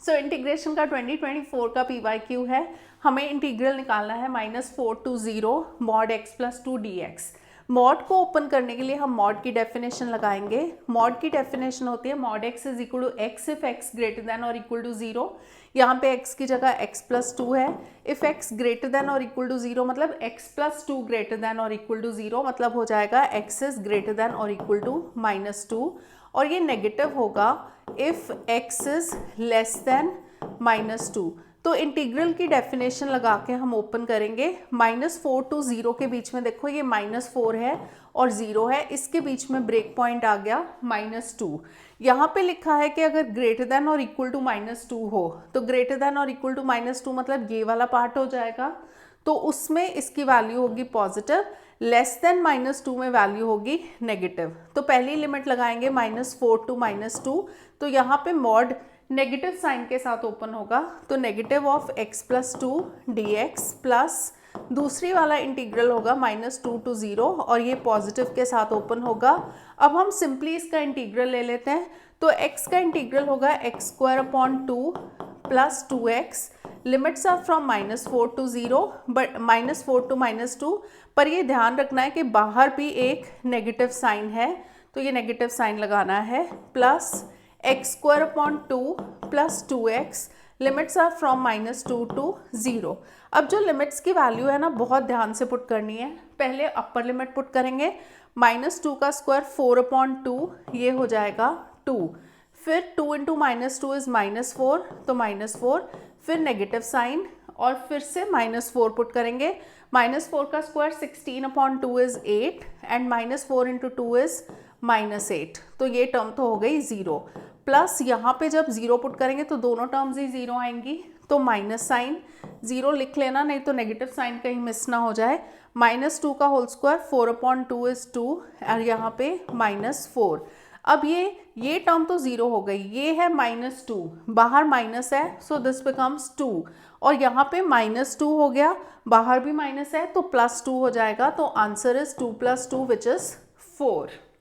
So integration का 2024 का PYQ है, हमें इंटीग्रल निकालना है -4 to 0 mod x + 2 dx। Mod को ओपन करने के लिए हम मॉड की डेफिनेशन लगाएंगे। मॉड की डेफिनेशन होती है mod x = x if x > 0। यहाँ पे x की जगह x + 2 है। इफ x > 0 मतलब x + 2 > 0 मतलब हो जाएगा x is > -2, और ये नेगेटिव होगा इफ x is <2। तो इंटीग्रल की डेफिनेशन लगा के हम ओपन करेंगे। -4 to 0 के बीच में देखो ये -4 है और 0 है, इसके बीच में ब्रेक पॉइंट आ गया -2। यहाँ पे लिखा है कि अगर > -2 हो तो > मतलब ये वाला पार्ट हो जाएगा, तो उसमें इसकी वैल्यू होगी पॉजिटिव, <-2 में वैल्यू होगी नेगेटिव। तो पहली लिमिट लगाएंगे -4 to -2, तो यहाँ पे मॉड नेगेटिव साइन के साथ ओपन होगा, तो negative of x + 2 dx plus दूसरी वाला इंटीग्रल होगा -2 to 0 और ये पॉजिटिव के साथ ओपन होगा। अब हम सिंपली इसका इंटीग्रल ले लेते हैं, तो x का इंटीग्रल होगा x² + 2x। Limits are from -4 to 0 but -4 to -2, पर ये ध्यान रखना है कि बाहर भी एक नेगेटिव साइन है, तो ये नेगेटिव साइन लगाना है, plus x² + 2x। Limits are from -2 to 0। अब जो लिमिट्स की वैल्यू है ना, बहुत ध्यान से पुट करनी है। पहले अपर लिमिट पुट करेंगे, -2 का स्क्वायर 4/2, ये हो जाएगा 2। फिर 2 × -2 इज -4, तो -4, फिर नेगेटिव साइन और फिर से -4 पुट करेंगे। -4 का स्क्वायर 16/2 इज 8 एंड -4 × 2 इज -8, तो ये टर्म तो हो गई 0। प्लस यहाँ पे जब 0 पुट करेंगे तो दोनों टर्म्स ही 0 आएंगी, तो माइनस साइन 0 लिख लेना, नहीं तो नेगेटिव साइन कहीं मिस ना हो जाए। -2 का होल स्क्वायर 4/2 इज 2 और यहाँ पे -4। अब ये टर्म तो 0 हो गई, ये है -2, बाहर माइनस है, सो दिस बिकम्स 2, और यहाँ पे -2 हो गया, बाहर भी माइनस है तो +2 हो जाएगा, तो आंसर इज 2 + 2 विच इज 4।